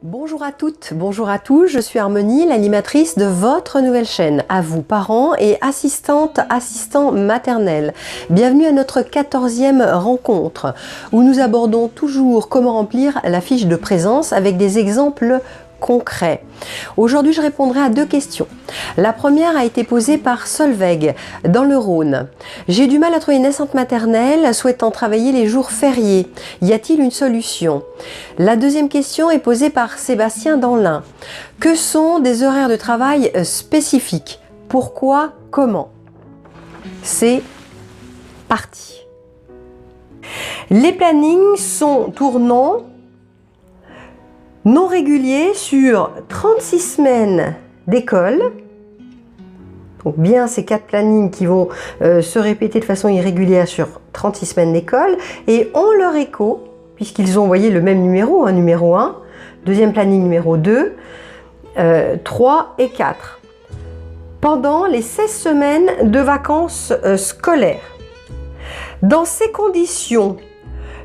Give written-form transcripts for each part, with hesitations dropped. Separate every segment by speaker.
Speaker 1: Bonjour à toutes, bonjour à tous, je suis Harmonie, l'animatrice de votre nouvelle chaîne. À vous, parents et assistants maternels. Bienvenue à notre 14e rencontre, où nous abordons toujours comment remplir la fiche de présence avec des exemples concrets. Aujourd'hui, je répondrai à deux questions. La première a été posée par Solveig, dans le Rhône. J'ai du mal à trouver une naissante maternelle souhaitant travailler les jours fériés. Y a-t-il une solution? La deuxième question est posée par Sébastien dans l'Ain. Que sont des horaires de travail spécifiques? Pourquoi? Comment? C'est parti. Les plannings sont tournants, non réguliers sur 36 semaines d'école. Donc bien ces 4 plannings qui vont se répéter de façon irrégulière sur 36 semaines d'école et ont leur écho, puisqu'ils ont envoyé le même numéro, numéro 1, deuxième planning numéro 2, 3 et 4, pendant les 16 semaines de vacances scolaires. Dans ces conditions,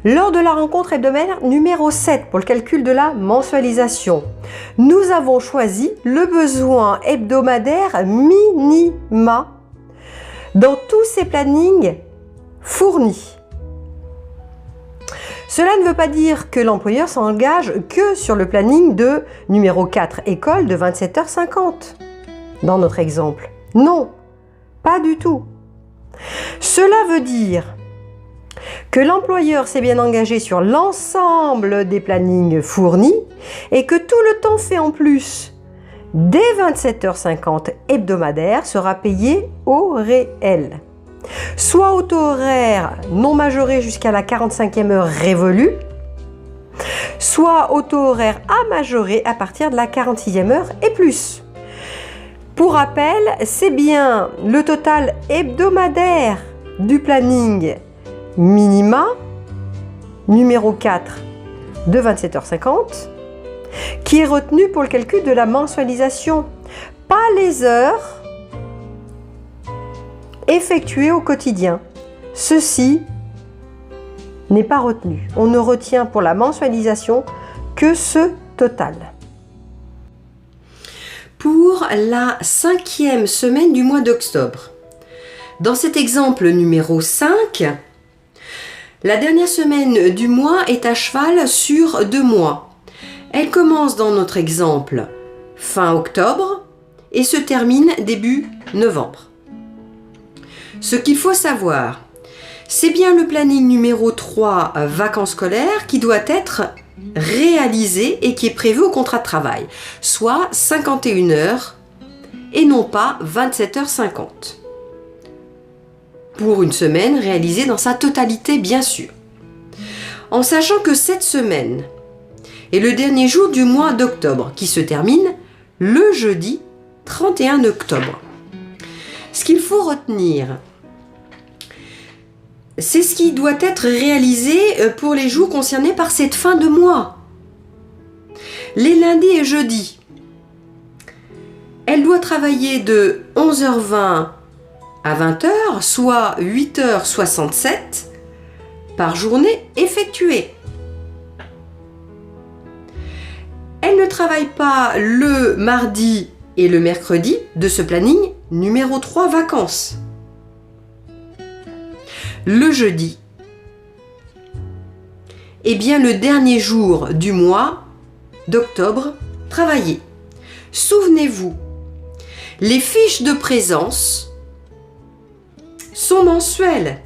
Speaker 1: lors de la rencontre hebdomadaire numéro 7 pour le calcul de la mensualisation, nous avons choisi le besoin hebdomadaire minima dans tous ces plannings fournis. Cela ne veut pas dire que l'employeur s'engage que sur le planning de numéro 4 école de 27h50 dans notre exemple. Non, pas du tout. Cela veut dire que l'employeur s'est bien engagé sur l'ensemble des plannings fournis et que tout le temps fait en plus des 27h50 hebdomadaires sera payé au réel. Soit au taux horaire non majoré jusqu'à la 45e heure révolue, soit au taux horaire à majorer à partir de la 46e heure et plus. Pour rappel, c'est bien le total hebdomadaire du planning minima, numéro 4 de 27h50, qui est retenu pour le calcul de la mensualisation, pas les heures effectuées au quotidien. Ceci n'est pas retenu. On ne retient pour la mensualisation que ce total. Pour la 5e semaine du mois d'octobre, dans cet exemple numéro 5, la dernière semaine du mois est à cheval sur 2 mois. Elle commence dans notre exemple fin octobre et se termine début novembre. Ce qu'il faut savoir, c'est bien le planning numéro 3 vacances scolaires qui doit être réalisé et qui est prévu au contrat de travail, soit 51 heures et non pas 27h50. Pour une semaine réalisée dans sa totalité, bien sûr. En sachant que cette semaine est le dernier jour du mois d'octobre, qui se termine le jeudi 31 octobre. Ce qu'il faut retenir, c'est ce qui doit être réalisé pour les jours concernés par cette fin de mois. Les lundis et jeudis, elle doit travailler de 11h20 à 20h, soit 8h67 par journée effectuée. Elle ne travaille pas le mardi et le mercredi de ce planning numéro 3 vacances. Le jeudi est bien le dernier jour du mois d'octobre travaillé. Souvenez-vous, les fiches de présence sont mensuelles.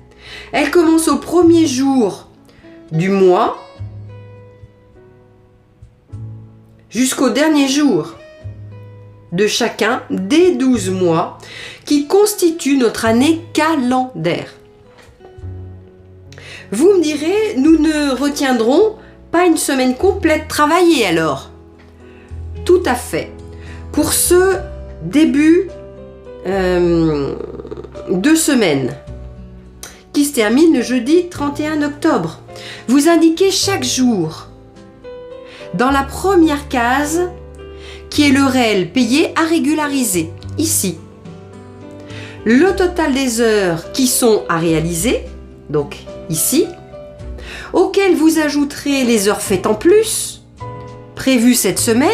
Speaker 1: Elles commencent au premier jour du mois jusqu'au dernier jour de chacun des 12 mois qui constituent notre année calendaire. Vous me direz, nous ne retiendrons pas une semaine complète travaillée alors? Tout à fait. Pour ce début de semaine qui se termine le jeudi 31 octobre, vous indiquez chaque jour dans la première case qui est le réel payé à régulariser, ici. Le total des heures qui sont à réaliser, donc ici, auxquelles vous ajouterez les heures faites en plus, prévues cette semaine.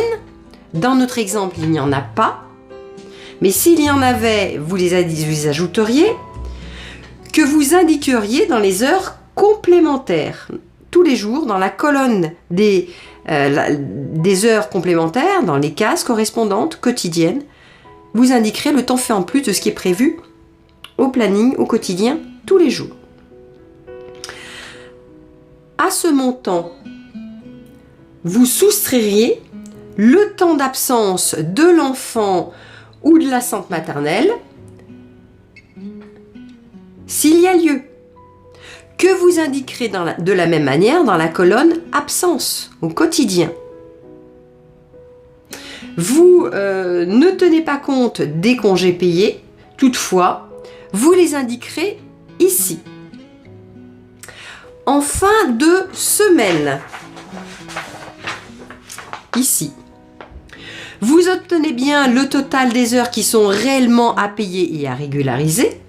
Speaker 1: Dans notre exemple, il n'y en a pas. Mais s'il y en avait, vous les ajouteriez, que vous indiqueriez dans les heures complémentaires. Tous les jours, dans la colonne des heures complémentaires, dans les cases correspondantes quotidiennes, vous indiquerez le temps fait en plus de ce qui est prévu au planning, au quotidien, tous les jours. À ce montant, vous soustrairiez le temps d'absence de l'enfant ou de l'assistante maternelle, s'il y a lieu, que vous indiquerez de la même manière dans la colonne absence au quotidien. Vous ne tenez pas compte des congés payés, toutefois, vous les indiquerez ici. En fin de semaine, ici, vous obtenez bien le total des heures qui sont réellement à payer et à régulariser.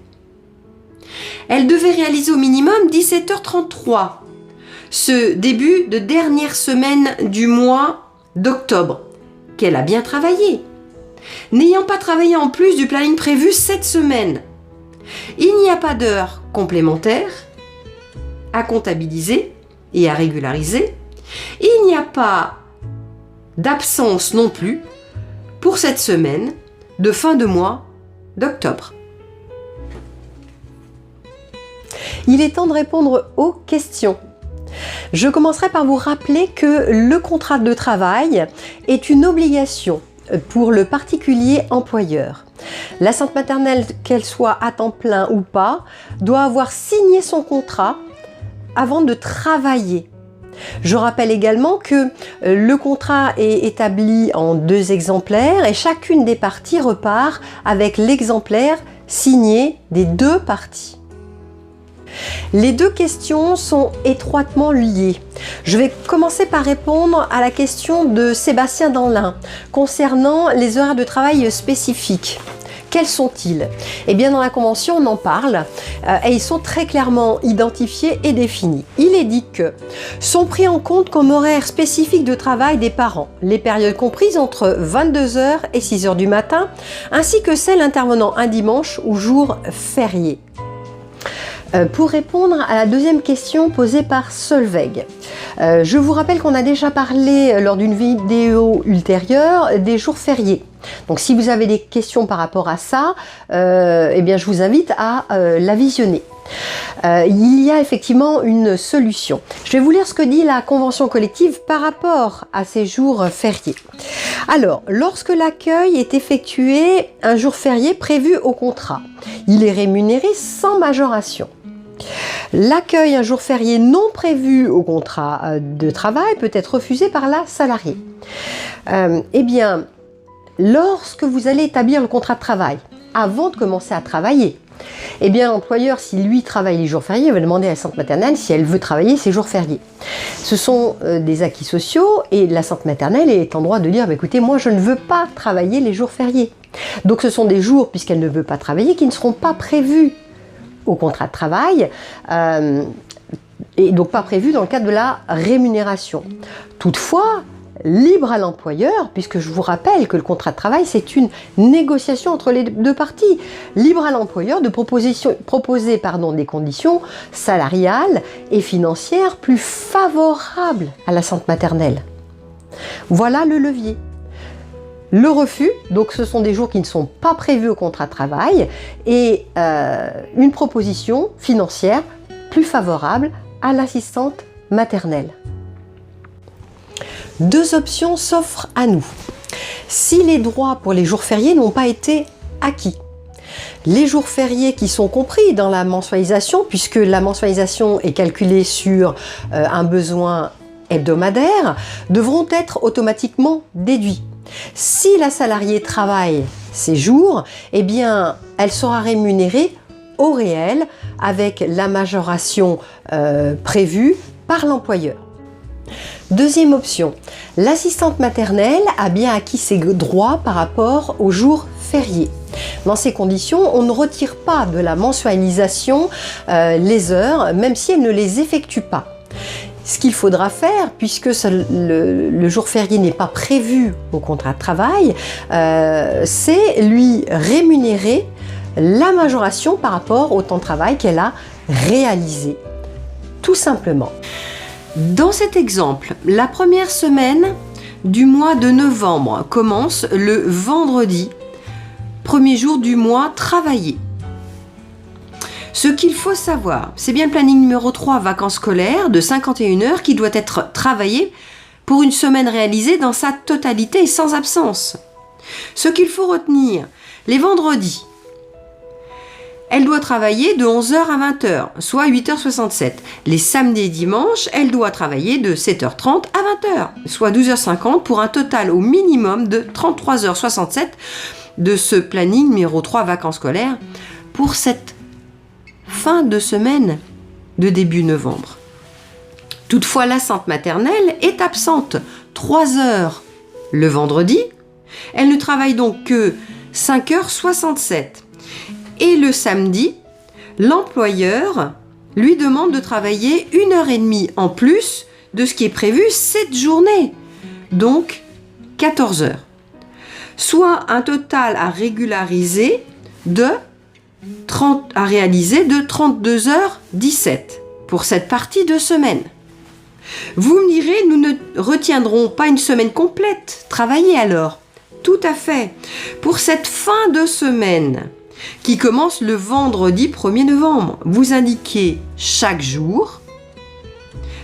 Speaker 1: Elle devait réaliser au minimum 17h33, ce début de dernière semaine du mois d'octobre, qu'elle a bien travaillé. N'ayant pas travaillé en plus du planning prévu cette semaine, il n'y a pas d'heures complémentaires à comptabiliser et à régulariser. Il n'y a pas d'absence non plus pour cette semaine de fin de mois d'octobre. Il est temps de répondre aux questions. Je commencerai par vous rappeler que le contrat de travail est une obligation pour le particulier employeur. L'assistante maternelle, qu'elle soit à temps plein ou pas, doit avoir signé son contrat avant de travailler. Je rappelle également que le contrat est établi en 2 exemplaires et chacune des parties repart avec l'exemplaire signé des 2 parties. Les 2 questions sont étroitement liées. Je vais commencer par répondre à la question de Sébastien Danlin concernant les horaires de travail spécifiques. Quels sont-ils? Eh bien, dans la Convention, on en parle et ils sont très clairement identifiés et définis. Il est dit que sont pris en compte comme horaires spécifiques de travail des parents les périodes comprises entre 22h et 6h du matin, ainsi que celles intervenant un dimanche ou jour férié. Pour répondre à la deuxième question posée par Solveig, je vous rappelle qu'on a déjà parlé lors d'une vidéo ultérieure des jours fériés. Donc si vous avez des questions par rapport à ça, eh bien je vous invite à la visionner. Il y a effectivement une solution. Je vais vous lire ce que dit la convention collective par rapport à ces jours fériés. Alors, lorsque l'accueil est effectué un jour férié prévu au contrat, il est rémunéré sans majoration. L'accueil un jour férié non prévu au contrat de travail peut être refusé par la salariée. Eh bien, lorsque vous allez établir le contrat de travail, avant de commencer à travailler, eh bien l'employeur, si lui travaille les jours fériés, va demander à l'assistante maternelle si elle veut travailler ces jours fériés. Ce sont des acquis sociaux et l'assistante maternelle est en droit de dire écoutez, moi je ne veux pas travailler les jours fériés. Donc ce sont des jours, puisqu'elle ne veut pas travailler, qui ne seront pas prévus au contrat de travail et donc pas prévus dans le cadre de la rémunération. Toutefois, libre à l'employeur, puisque je vous rappelle que le contrat de travail c'est une négociation entre les 2 parties, libre à l'employeur de proposer des conditions salariales et financières plus favorables à l'assistante maternelle. Voilà le levier. Le refus, donc ce sont des jours qui ne sont pas prévus au contrat de travail, et une proposition financière plus favorable à l'assistante maternelle. 2 options s'offrent à nous. Si les droits pour les jours fériés n'ont pas été acquis, les jours fériés qui sont compris dans la mensualisation, puisque la mensualisation est calculée sur un besoin hebdomadaire, devront être automatiquement déduits. Si la salariée travaille ces jours, eh bien, elle sera rémunérée au réel avec la majoration prévue par l'employeur. Deuxième option, l'assistante maternelle a bien acquis ses droits par rapport aux jours fériés. Dans ces conditions, on ne retire pas de la mensualisation les heures, même si elle ne les effectue pas. ce qu'il faudra faire, puisque le jour férié n'est pas prévu au contrat de travail, c'est lui rémunérer la majoration par rapport au temps de travail qu'elle a réalisé, tout simplement. Dans cet exemple, la première semaine du mois de novembre commence le vendredi, premier jour du mois travaillé. Ce qu'il faut savoir, c'est bien le planning numéro 3, vacances scolaires, de 51 heures, qui doit être travaillé pour une semaine réalisée dans sa totalité et sans absence. Ce qu'il faut retenir, les vendredis, elle doit travailler de 11h à 20h, soit 8h67. Les samedis et dimanches, elle doit travailler de 7h30 à 20h, soit 12h50, pour un total au minimum de 33h67 de ce planning numéro 3, vacances scolaires, pour cette fin de semaine de début novembre. Toutefois, l'assistante maternelle est absente 3 heures le vendredi. Elle ne travaille donc que 5h67. Et le samedi, l'employeur lui demande de travailler 1h30 en plus de ce qui est prévu cette journée, donc 14 heures. Soit un total à réaliser de 32h17 pour cette partie de semaine. Vous me direz, nous ne retiendrons pas une semaine complète travaillée alors. Tout à fait. Pour cette fin de semaine qui commence le vendredi 1er novembre, vous indiquez chaque jour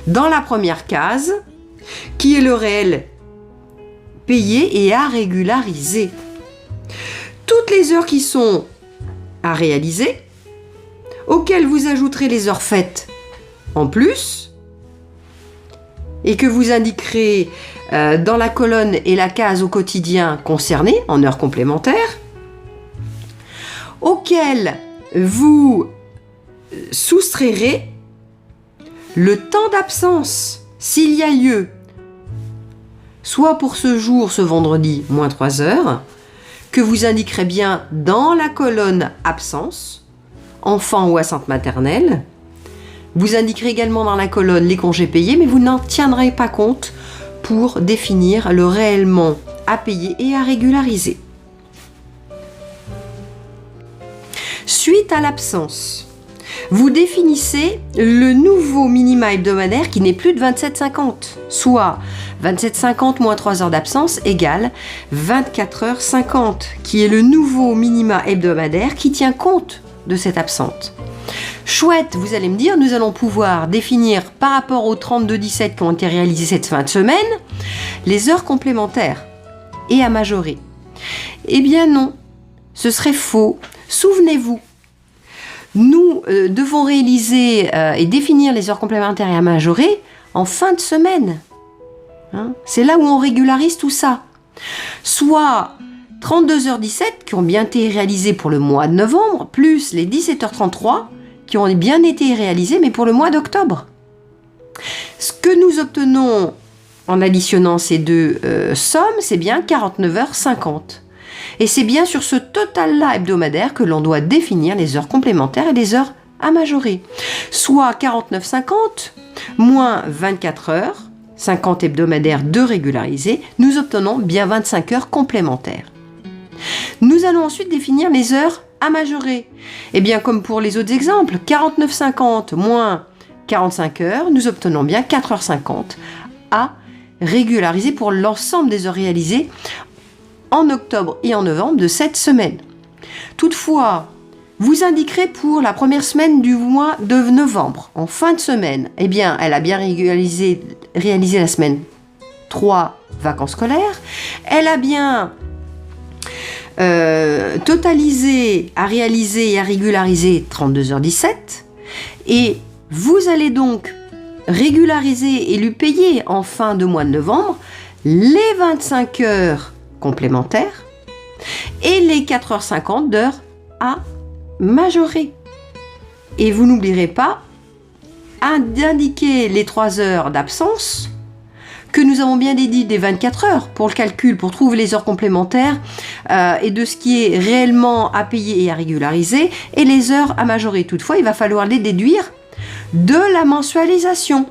Speaker 1: dans la première case qui est le réel payé et à régulariser. Toutes les heures qui sont à réaliser, auxquelles vous ajouterez les heures faites en plus, et que vous indiquerez dans la colonne et la case au quotidien concernée en heures complémentaires, auxquelles vous soustrairez le temps d'absence s'il y a lieu, soit pour ce jour, ce vendredi, moins 3 heures, que vous indiquerez bien dans la colonne absence, enfant ou assistante maternelle. Vous indiquerez également dans la colonne les congés payés, mais vous n'en tiendrez pas compte pour définir le réellement à payer et à régulariser. Suite à l'absence, vous définissez le nouveau minima hebdomadaire qui n'est plus de 27,50, soit 27,50 moins 3 heures d'absence égale 24h50, qui est le nouveau minima hebdomadaire qui tient compte de cette absente. Chouette, vous allez me dire, nous allons pouvoir définir par rapport aux 32,17 qui ont été réalisés cette fin de semaine, les heures complémentaires et à majorer. Eh bien non, ce serait faux. Souvenez-vous, nous devons réaliser et définir les heures complémentaires et à majorer en fin de semaine. C'est là où on régularise tout ça. Soit 32h17 qui ont bien été réalisées pour le mois de novembre, plus les 17h33 qui ont bien été réalisées, mais pour le mois d'octobre. Ce que nous obtenons en additionnant ces deux sommes, c'est bien 49h50. Et c'est bien sur ce total-là hebdomadaire que l'on doit définir les heures complémentaires et les heures à majorer. Soit 49,50 moins 24 heures, 50 hebdomadaires de régulariser, nous obtenons bien 25 heures complémentaires. Nous allons ensuite définir les heures à majorer. Et bien comme pour les autres exemples, 49,50 moins 45 heures, nous obtenons bien 4h50 à régulariser pour l'ensemble des heures réalisées en octobre et en novembre de cette semaine. Toutefois, vous indiquerez pour la première semaine du mois de novembre, en fin de semaine, eh bien, elle a bien réalisé la semaine 3, vacances scolaires, elle a bien totalisé, à réaliser et à régulariser 32h17, et vous allez donc régulariser et lui payer en fin de mois de novembre les 25 heures complémentaires et les 4h50 d'heures à majorer. Et vous n'oublierez pas d'indiquer les 3 heures d'absence que nous avons bien dédiées des 24 heures pour le calcul, pour trouver les heures complémentaires et de ce qui est réellement à payer et à régulariser, et les heures à majorer. Toutefois, il va falloir les déduire de la mensualisation.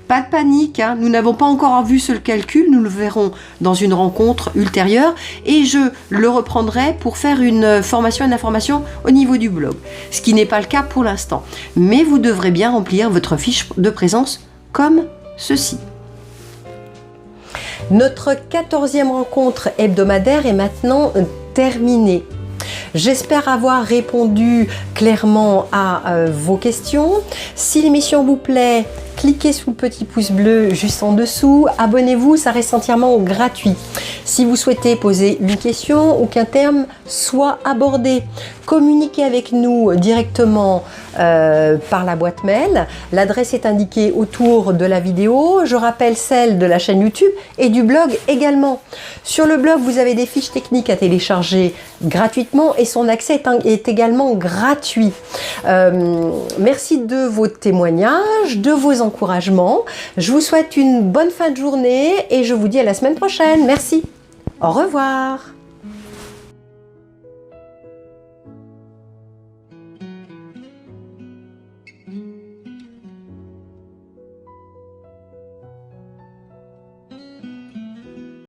Speaker 1: Pas de panique, hein, nous n'avons pas encore vu ce calcul, nous le verrons dans une rencontre ultérieure et je le reprendrai pour faire une formation, une information au niveau du blog, ce qui n'est pas le cas pour l'instant. Mais vous devrez bien remplir votre fiche de présence comme ceci. Notre 14e rencontre hebdomadaire est maintenant terminée. J'espère avoir répondu clairement à vos questions. Si l'émission vous plaît, cliquez sur le petit pouce bleu juste en dessous. Abonnez-vous, ça reste entièrement gratuit. Si vous souhaitez poser une question ou qu'un terme soit abordé, communiquez avec nous directement par la boîte mail. L'adresse est indiquée autour de la vidéo. Je rappelle celle de la chaîne YouTube et du blog également. Sur le blog, vous avez des fiches techniques à télécharger gratuitement et son accès est également gratuit. Merci de vos témoignages, de vos encouragements. Je vous souhaite une bonne fin de journée et je vous dis à la semaine prochaine. Merci. Au revoir.